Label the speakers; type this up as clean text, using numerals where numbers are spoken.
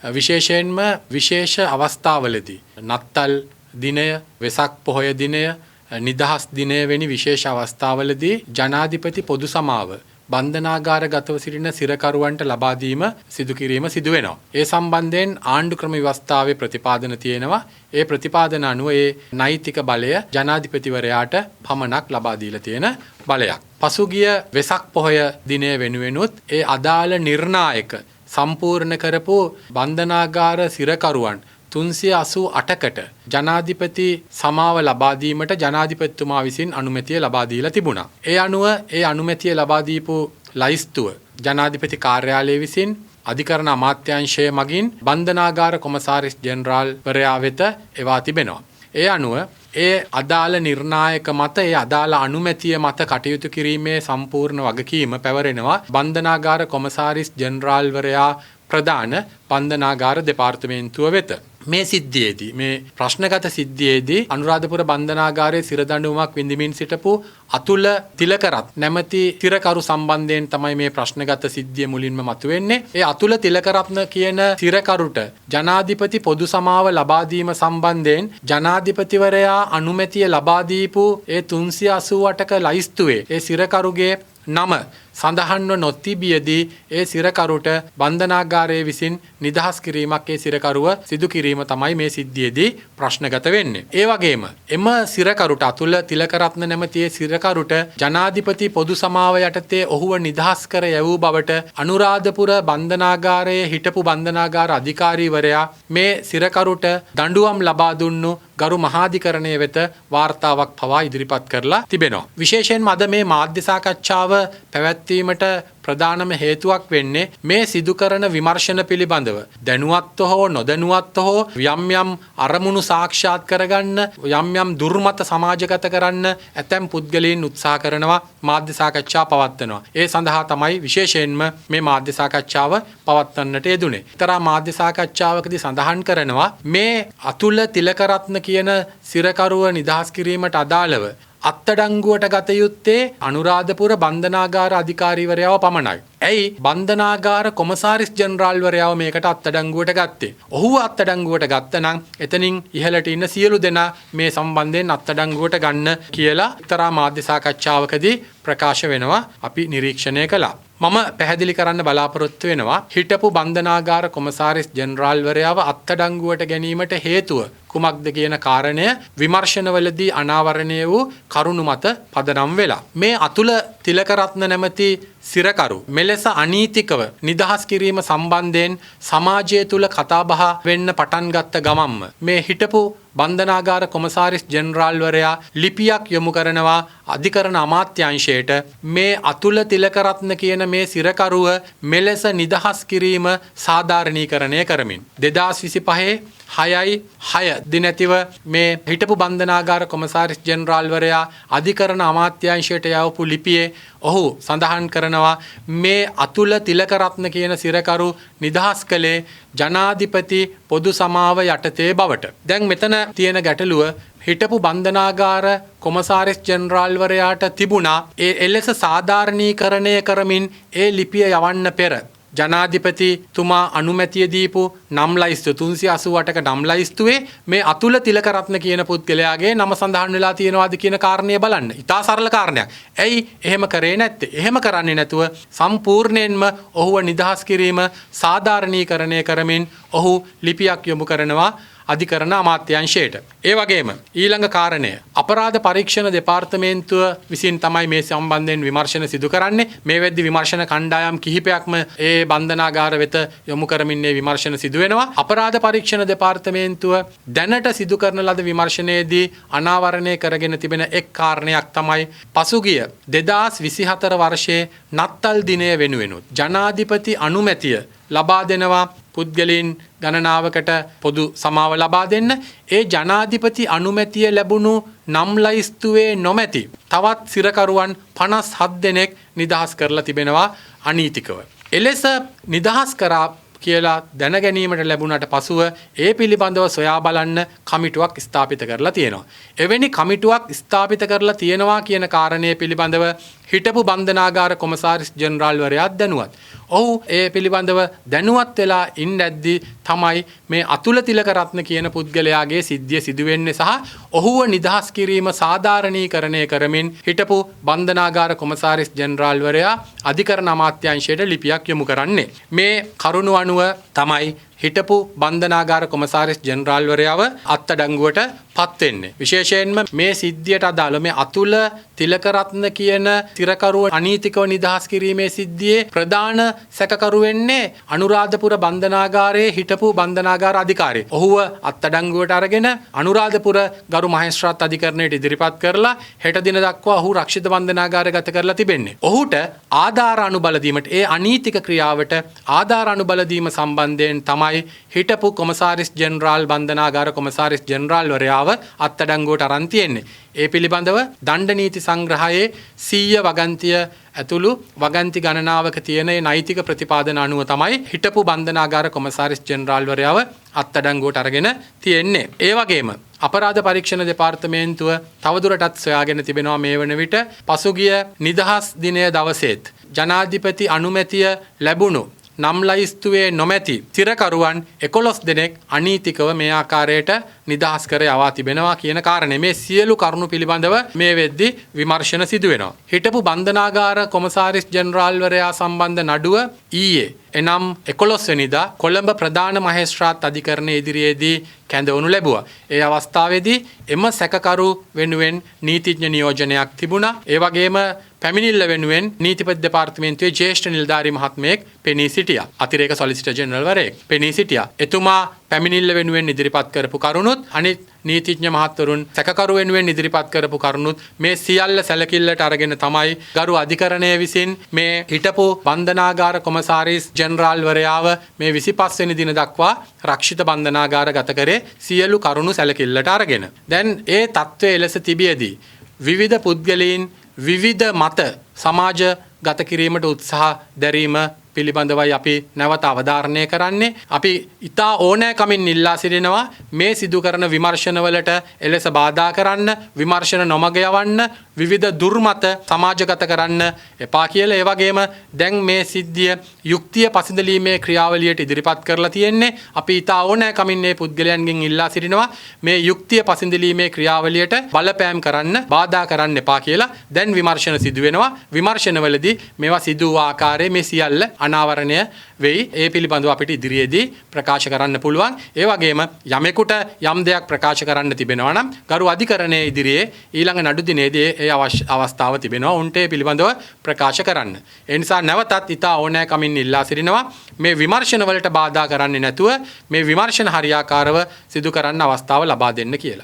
Speaker 1: විශේෂයෙන්ම විශේෂ අවස්ථාවලදී නත්තල් දිනය, වෙසක් පොහොය දිනය, නිදහස් දිනය වැනි විශේෂ අවස්ථාවලදී ජනාධිපති පොදු සමාව බන්ධනාගාරගතව සිටින සිරකරුවන්ට ලබා දීම සිදු කිරීම සිදු වෙනවා. ඒ සම්බන්ධයෙන් ආණ්ඩු ක්‍රම ව්‍යවස්ථාවේ ප්‍රතිපාදන තියෙනවා. ඒ ප්‍රතිපාදන අනුව ඒ නෛතික බලය ජනාධිපතිවරයාට පමණක් ලබා දීලා තියෙන බලයක්. පසුගිය වෙසක් පොහොය දිනය වෙනුවෙනුත් ඒ අදාළ නිර්ණායක සම්පූර්ණ කරපු බන්ධනාගාර සිරකරුවන් 388කට ජනාධිපති සමාව ලබා දීමට ජනාධිපතිතුමා විසින් අනුමැතිය ලබා දීලා තිබුණා. ඒ අනුව ඒ අනුමැතිය ලබා දීපු ලයිස්තුව ජනාධිපති කාර්යාලය විසින් අධිකරණ අමාත්‍යාංශය මගින් බන්ධනාගාර කොමසාරිස් ජෙනරාල් වරයා වෙත එවා තිබෙනවා. ඒ අනුව ඒ අදාළ නිර්ණායක මත ඒ අදාළ අනුමැතිය මත කටයුතු කිරීමේ සම්පූර්ණ වගකීම පැවරෙනවා බන්ධනාගාර කොමසාරිස් ජෙනරාල් වරයා ප්‍රධාන බන්ධනාගාර දෙපාර්තමේන්තුව වෙත. මේ සිද්ධියේදී මේ ප්‍රශ්නගත සිද්ධියේදී අනුරාධපුර බන්ධනාගාරයේ සිරදඬුවමක් විඳිමින් සිටපු අතුල තිලකරත් නැමැති සිරකරු සම්බන්ධයෙන් තමයි මේ ප්‍රශ්නගත සිද්ධිය මුලින්ම මතුවෙන්නේ. ඒ අතුල තිලකරත්න කියන සිරකරුට ජනාධිපති පොදු සමාව ලබා දීම සම්බන්ධයෙන් ජනාධිපතිවරයා අනුමැතිය ලබා දීපු ඒ 388ක ලයිස්තුවේ ඒ සිරකරුගේ නම සඳහන්ව නොතිබියදී ඒ සිරකරුට බන්ධනාගාරයේ විසින් නිදහස් කිරීමක් ඒ සිරකරුව සිදු කිරීම තමයි මේ සිද්ධියේදී ප්‍රශ්නගත වෙන්නේ. ඒ වගේම එම සිරකරුට අතුල තිලකරත්න නැමැති සිරකරුට ජනාධිපති පොදු සමාව යටතේ ඔහුව නිදහස් කර යවූ බවට අනුරාධපුර බන්ධනාගාරයේ හිටපු බන්ධනාගාර අධිකාරීවරයා මේ සිරකරුට දඬුවම් ලබා දුන්නු ගරු මහාධිකරණය වෙත වාර්තාවක් පවා ඉදිරිපත් කරලා තිබෙනවා. විශේෂයෙන්ම අද මේ මාධ්‍ය සාකච්ඡාව පැවැත්වීමට ප්‍රධානම හේතුවක් වෙන්නේ මේ සිදු කරන විමර්ශන පිළිබඳව දැනුවත්ව හෝ නොදැනුවත්ව හෝ යම් යම් අරමුණු සාක්ෂාත් කරගන්න යම් යම් දුර්මත සමාජගත කරන්න ඇතැම් පුද්ගලයන් උත්සාහ කරනවා මාධ්‍ය සාකච්ඡා පවත්වනවා. ඒ සඳහා තමයි විශේෂයෙන්ම මේ මාධ්‍ය සාකච්ඡාව පවත්වන්නට යෙදුනේ. තරා මාධ්‍ය සාකච්ඡාවකදී සඳහන් කරනවා මේ අතුල තිලකරත්න කියන සිරකරුව නිදහස් කිරීමට අදාළව අත්අඩංගුවට ගත යුත්තේ අනුරාධපුර බන්ධනාගාර අධිකාරීවරයාව පමණයි. ඇයි බන්ධනාගාර කොමසාරිස් ජෙනරාල්වරයාව මේකට අත්අඩංගුවට ගත්තේ? ඔහුව අත්අඩංගුවට ගත්තනම් එතනින් ඉහළට ඉන්න සියලු දෙනා මේ සම්බන්ධයෙන් අත්අඩංගුවට ගන්න කියලා එක්තරා මාධ්‍ය සාකච්ඡාවකදී ප්‍රකාශ වෙනවා අපි නිරීක්ෂණය කළා. මම පැහැදිලි කරන්න බලාපොරොත්තු වෙනවා හිටපු බන්ධනාගාර කොමසාරිස් ජෙනරාල්වරයාව අත්අඩංගුවට ගැනීමට හේතුව කුමක්ද කියන කාරණය විමර්ශනවලදී අනාවරණය වූ කරුණු මත පදනම් වෙලා. මේ අතුල තිලකරත්න නැමැති සිරකරු මෙලෙස අනීතිකව නිදහස් කිරීම සම්බන්ධයෙන් සමාජය තුල කතාබහ වෙන්න පටන් ගත්ත ගමම්ම මේ හිටපු බන්ධනාගාර කොමසාරිස් ජෙනරාල්වරයා ලිපියක් යොමු කරනවා අධිකරණ අමාත්‍යාංශයට මේ අතුල තිලකරත්න කියන මේ සිරකරුව මෙලෙස නිදහස් කිරීම සාධාරණීකරණය කරමින් 2025 6 දිනතිව මේ හිටපු බන්ධනාගාර කොමසාරිස් ජෙනරාල්වරයා අධිකරණ අමාත්‍යාංශයට යවපු ලිපියේ ඔහු සඳහන් කරනවා මේ අතුල තිලකරත්න කියන සිරකරු නිදහස් කළේ ජනාධිපති පොදු සමාව යටතේ බවට. දැන් මෙතන තියෙන ගැටලුව හිටපු බන්ධනාගාර කොමසාරිස් ජෙනරාල්වරයාට තිබුණා ඒ එලෙස සාධාරණීකරණය කරමින් ඒ ලිපිය යවන්න පෙර ජනාධිපතිතුමා අනුමැතිය දීපු නම් ලයිස්තු 388ක නම් ලයිස්තුවේ මේ අතුල තිලකරත්න කියන පුද්ගලයාගේ නම සඳහන් වෙලා තියෙනවාද කියන කාරණය බලන්න. ඉතා සරල කාරණයක්. ඇයි එහෙම කරේ නැත්තේ? එහෙම කරන්නේ නැතුව සම්පූර්ණයෙන්ම ඔහුව නිදහස් කිරීම සාධාරණීකරණය කරමින් ඔහු ලිපියක් යොමු කරනවා අධිකරණ අමාත්‍යාංශයට. ඒ වගේම ඊළඟ කාරණය අපරාධ පරීක්ෂණ දෙපාර්තමේන්තුව විසින් තමයි මේ සම්බන්ධයෙන් විමර්ශන සිදු කරන්නේ. මේ වෙද්දි විමර්ශන කණ්ඩායම් කිහිපයක්ම ඒ බන්ධනාගාර වෙත යොමු කරමින් මේ විමර්ශන සිදු වෙනවා. අපරාධ පරීක්ෂණ දෙපාර්තමේන්තුව දැනට සිදු කරන ලද විමර්ශනයේදී අනාවරණය කරගෙන තිබෙන එක් කාරණයක් තමයි පසුගිය 2024 වර්ෂයේ නත්තල් දිනය වෙනුවෙනුත් ජනාධිපති අනුමැතිය ලබා දෙනවා පුද්ගලයන් ගණනාවකට පොදු සමාව ලබා දෙන්න. ඒ ජනාධිපති අනුමැතිය ලැබුණු නම් ලයිස්තුවේ නොමැති තවත් සිරකරුවන් 57 දෙනෙක් නිදහස් කරලා තිබෙනවා අනීතිකව. එලෙස නිදහස් කරා කියලා දැනගැනීමට ලැබුණට පසුව ඒ පිළිබඳව සොයා බලන්න කමිටුවක් ස්ථාපිත කරලා තියෙනවා. එවැනි කමිටුවක් ස්ථාපිත කරලා තියෙනවා කියන කාරණය පිළිබඳව හිටපු බන්ධනාගාර කොමසාරිස් ජෙනරාල්වරයාත් දැනුවත්. ඔහු ඒ පිළිබඳව දැනුවත් වෙලා ඉන්නැද්දි තමයි මේ අතුල තිලකරත්න කියන පුද්ගලයාගේ සිද්ධිය සිදුවෙන්නේ සහ ඔහුව නිදහස් කිරීම සාධාරණීකරණය කරමින් හිටපු බන්ධනාගාර කොමසාරිස් ජෙනරාල්වරයා අධිකරණ අමාත්‍යාංශයට ලිපියක් යොමු කරන්නේ. මේ කරුණු අනුව තමයි හිටපු බන්ධනාගාර කොමසාරිස් ජෙනරාල්වරයාව අත්අඩංගුවට පත් වෙන්නේ. විශේෂයෙන්ම මේ සිද්ධියට අදාළ මේ අතුල තිලකරත්න කියන තිරකරුව අනීතිකව නිදහස් කිරීමේ සිද්ධියේ ප්‍රධාන සැකකරු වෙන්නේ අනුරාධපුර බන්ධනාගාරයේ හිටපු බන්ධනාගාර අධිකාරිය. ඔහුව අත්අඩංගුවට අරගෙන අනුරාධපුර ගරු මහේස්ත්‍රාත් අධිකරණයට ඉදිරිපත් කරලා හෙට දින දක්වා ඔහු රක්ෂිත බන්ධනාගාරය ගත කරලා තිබෙන්නේ. ඔහුට ආධාර අනුබල දීමට ඒ අනීතික ක්‍රියාවට ආධාර අනුබල දීම සම්බන්ධයෙන් තමයි හිටපු කොමසාරිස් ජෙනරාල් බන්ධනාගාර කොමසාරිස් ජෙනරාල්වරයාව අත්අඩංගුවට අරන් තියෙන්නේ. ඒ පිළිබඳව දණ්ඩ නීති සංග්‍රහයේ 100 වගන්තිය ඇතුළු වගන්ති ගණනාවක තියෙන නෛතික ප්‍රතිපාදන අනුව තමයි හිටපු බන්ධනාගාර කොමසාරිස් ජෙනරාල්වරයාව අත්අඩංගුවට අරගෙන තියෙන්නේ. ඒ වගේම අපරාධ පරීක්ෂණ දෙපාර්තමේන්තුව තවදුරටත් සොයාගෙන තිබෙනවා මේ වන විට පසුගිය නිදහස් දිනය දවසේත් ජනාධිපති අනුමැතිය ලැබුණු නම් ලයිස්තුවේ නොමැති තිරකරුවන් 11 දෙනෙක් අනීතිකව මේ ආකාරයට නිදහස් කර යවා තිබෙනවා කියන කාරණේ. මේ සියලු කරුණු පිළිබඳව මේ වෙද්දී විමර්ශන සිදු වෙනවා. හිටපු බන්ධනාගාර කොමසාරිස් ජෙනරාල්වරයා සම්බන්ධ නඩුව ඊයේ එනම් 11 වෙනිදා කොළඹ ප්‍රධාන මහේස්ත්‍රාත් අධිකරණයේ ඉදිරියේදී කැඳවනු ලැබුවා. ඒ අවස්ථාවේදී එම සැකකරු වෙනුවෙන් නීතිඥ නියෝජනයක් තිබුණා. ඒ වගේම පැමිණිල්ල වෙනුවෙන් නීතිපති දෙපාර්තමේන්තුවේ ජ්‍යෙෂ්ඨ නිලධාරී මහත්මයෙක් පෙනී සිටියා. අතිරේක සොලිසිටර් ජෙනරල්වරයෙක් පෙනී සිටියා. එතුමා පැමිණිල්ල වෙනුවෙන් ඉදිරිපත් කරපු කරුණුත් අනිත් නීතිඥ මහත්වරුන් සැකකරු වෙනුවෙන් ඉදිරිපත් කරපු කරුණුත් මේ සියල්ල සැලකිල්ලට අරගෙන තමයි ගරු අධිකරණය විසින් මේ හිටපු බන්ධනාගාර කොමසාරිස් ජෙනරාල්වරයාව මේ 25 වෙනි දින දක්වා රක්ෂිත බන්ධනාගාර ගත කරේ සියලු කරුණු සැලකිල්ලට අරගෙන. දැන් ඒ තත්ත්වයේ එලෙස තිබියදී විවිධ පුද්ගලයන් විවිධ මත සමාජ ගත කිරීමට උත්සාහ දැරීම පිළිබඳවයි අපි නැවත අවධාරණය කරන්නේ. අපි ඉතා ඕනෑකමින් ඉල්ලා සිටිනවා මේ සිදු කරන විමර්ශනවලට එලෙස බාධා කරන්න, විමර්ශන නොමග යවන්න, විවිධ දුර්මත සමාජගත කරන්න එපා කියලා. ඒ වගේම දැන් මේ සිද්ධිය යුක්තිය පසඳලීමේ ක්‍රියාවලියට ඉදිරිපත් කරලා තියෙන්නේ. අපි ඉතා ඕනෑකමින් මේ පුද්ගලයන්ගෙන් ඉල්ලා සිටිනවා මේ යුක්තිය පසඳලීමේ ක්‍රියාවලියට බලපෑම් කරන්න, බාධා කරන්න එපා කියලා. දැන් විමර්ශන සිදු වෙනවා. විමර්ශනවලදී මේවා සිදු වූ ආකාරයේ මේ සියල්ල අනාවරණය වෙයි. ඒ පිළිබඳව අපිට ඉදිරියේදී ප්‍රකාශ කරන්න පුළුවන්. ඒ වගේම යමෙකුට යම් දෙයක් ප්‍රකාශ කරන්න තිබෙනවා නම් ගරු අධිකරණයේ ඉදිරියේ ඊළඟ නඩු දිනේදී ඒ අවස්ථාව තිබෙනවා. උන්ට ඒ පිළිබඳව ප්‍රකාශ කරන්න. ඒ නිසා නැවතත් ඉතා ඕනෑකමින් ඉල්ලා සිටිනවා මේ විමර්ශන වලට බාධා කරන්නේ නැතුව මේ විමර්ශන හරියාකාරව සිදු කරන්න අවස්ථාව ලබා දෙන්න කියලා.